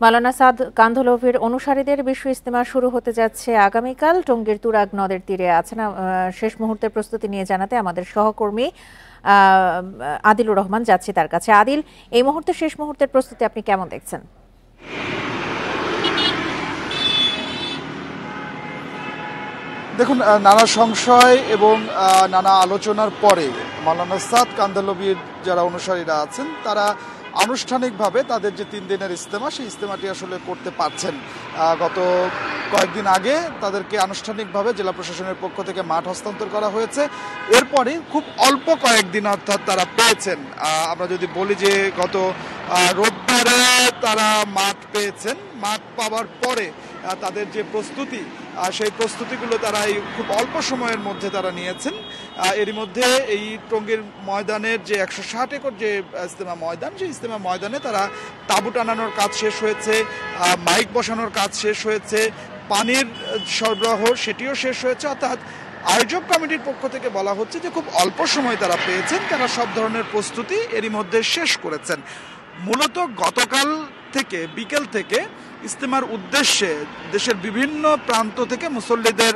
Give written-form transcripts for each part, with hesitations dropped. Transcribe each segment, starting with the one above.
মাওলানা সাদ কান্ধলভির অনুসারীদের বিশ্ব ইজতেমা শুরু হতে যাচ্ছে আগামীকাল। টঙ্গীর তুরাগ নদের তীরে আছেন শেষ মুহূর্তের প্রস্তুতি নিয়ে জানাতে আমাদের সহকর্মী আদিলুর রহমান যাচ্ছে তার কাছে। আদিল, এই মুহূর্তে শেষ মুহূর্তের প্রস্তুতি আপনি কেমন দেখছেন? দেখুন, নানা সংশয় এবং নানা আলোচনার পরে মাওলানা সাদ কান্ধলভির যারা অনুসারীরা আছেন তারা আনুষ্ঠানিকভাবে তাদের যে 3 দিনের ইজতেমা, সেই ইজতেমাটি আসলে করতে পারছেন। গত কয়েকদিন আগে তাদেরকে আনুষ্ঠানিকভাবে জেলা প্রশাসনের পক্ষ থেকে মাঠ হস্তান্তর করা হয়েছে। এরপরে খুব অল্প কয়েকদিন অর্থাৎ তারা পেয়েছেন। আমরা যদি বলি যে গত রোববারে তারা মাঠ পেয়েছেন, মাঠ পাওয়ার পরে তাদের যে প্রস্তুতি, সেই প্রস্তুতিগুলো তারা এই খুব অল্প সময়ের মধ্যে তারা নিয়েছেন। এরই মধ্যে এই টঙ্গীর ময়দানের যে 160 একর যে ইজতেমা ময়দান, সেই ইজতেমা ময়দানে তারা তাঁবু টানানোর কাজ শেষ হয়েছে, মাইক বসানোর কাজ শেষ হয়েছে, পানির সরবরাহ সেটিও শেষ হয়েছে। অর্থাৎ আয়োজক কমিটির পক্ষ থেকে বলা হচ্ছে যে খুব অল্প সময় তারা পেয়েছেন, তারা সব ধরনের প্রস্তুতি এরই মধ্যে শেষ করেছেন। মূলত গতকাল থেকে বিকেল থেকে ইজতেমার উদ্দেশ্যে দেশের বিভিন্ন প্রান্ত থেকে মুসল্লিদের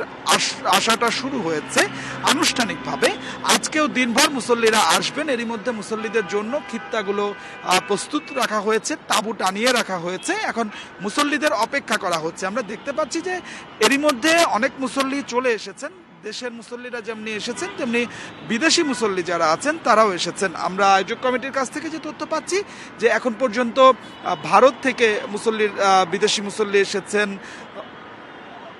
আসাটা শুরু হয়েছে আনুষ্ঠানিকভাবে। আজকেও দিনভর মুসল্লিরা আসবেন। এরই মধ্যে মুসল্লিদের জন্য খিত্তাগুলো প্রস্তুত রাখা হয়েছে, তাঁবু টানিয়ে রাখা হয়েছে। এখন মুসল্লিদের অপেক্ষা করা হচ্ছে। আমরা দেখতে পাচ্ছি যে এরই মধ্যে অনেক মুসল্লি চলে এসেছেন। দেশের মুসল্লিরা যেমনি এসেছেন তেমনি বিদেশি মুসল্লি যারা আছেন তারাও এসেছেন। আমরা আয়োজক কমিটির কাছ থেকে যে তথ্য পাচ্ছি যে এখন পর্যন্ত ভারত থেকে বিদেশি মুসল্লি এসেছেন,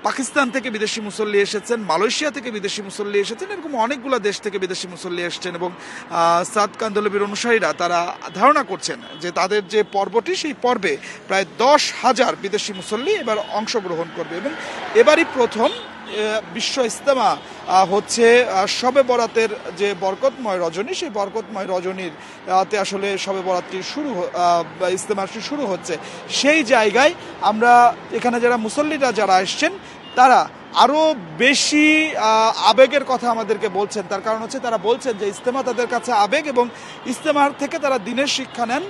পাকিস্তান থেকে বিদেশি মুসল্লি এসেছেন, মালয়েশিয়া থেকে বিদেশি মুসল্লি এসেছেন, এরকম অনেকগুলো দেশ থেকে বিদেশি মুসল্লি এসেছেন। এবং সাদ কান্ধলভির অনুসারীরা তারা ধারণা করছেন যে তাদের যে পর্বটি, সেই পর্বে প্রায় 10,000 বিদেশি মুসল্লি এবার অংশগ্রহণ করবে। এবং এবারই প্রথম বিশ্ব ইজতেমা হচ্ছে শবে বরাতের যে বরকতময় রজনী, সেই বরকতময় রজনীর আসলে শবে বরাতটি ইজতেমাটি শুরু হচ্ছে। সেই জায়গায় আমরা এখানে যারা মুসল্লিরা যারা এসছেন তারা আরও বেশি আবেগের কথা আমাদেরকে বলছেন। তার কারণ হচ্ছে তারা বলছেন যে ইজতেমা তাদের কাছে আবেগ, এবং ইজতেমার থেকে তারা দিনের শিক্ষা নেন,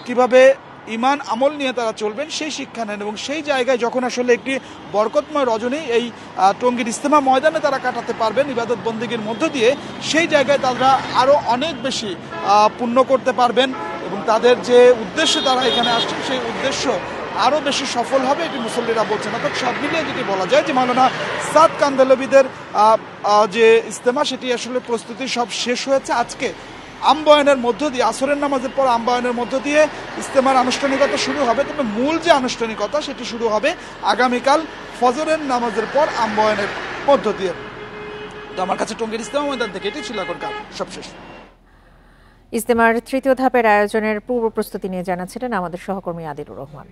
কিভাবে ইমান আমল নিয়ে তারা চলবেন সেই শিক্ষা নেন। এবং সেই জায়গায় যখন আসলে একটি বরকতময় রজনী এই টঙ্গীর ইজতেমা ময়দানে তারা কাটাতে পারবেন ইবাদত বন্দেগীর মধ্য দিয়ে, সেই জায়গায় তারা আরও অনেক বেশি পুণ্য করতে পারবেন এবং তাদের যে উদ্দেশ্যে তারা এখানে আসছেন সেই উদ্দেশ্য আরও বেশি সফল হবে, এটি মুসল্লিরা বলছেন। অর্থাৎ সব মিলিয়ে যদি বলা যায় যে মাওলানা সাদ কান্ধলভিদের যে ইজতেমা, সেটি আসলে প্রস্তুতি সব শেষ হয়েছে। আজকে আমবায়নের মধ্য দিয়ে, আসরের নামাজের পর আমবায়নের মধ্য দিয়ে ইজতেমার আনুষ্ঠানিকতা শুরু হবে। তবে মূল যে আনুষ্ঠানিকতা সেটি শুরু হবে আগামীকাল ফজরের নামাজের পর আমবায়নের মধ্য দিয়ে। তো আমার কাছে টঙ্গীর ইজতেমা ময়দান থেকে এটি ছিল এখনকার সবশেষ। ইজতেমার তৃতীয় ধাপের আয়োজনের পূর্ব প্রস্তুতি নিয়ে জানাচ্ছিলেন আমাদের সহকর্মী আদিলুর রহমান।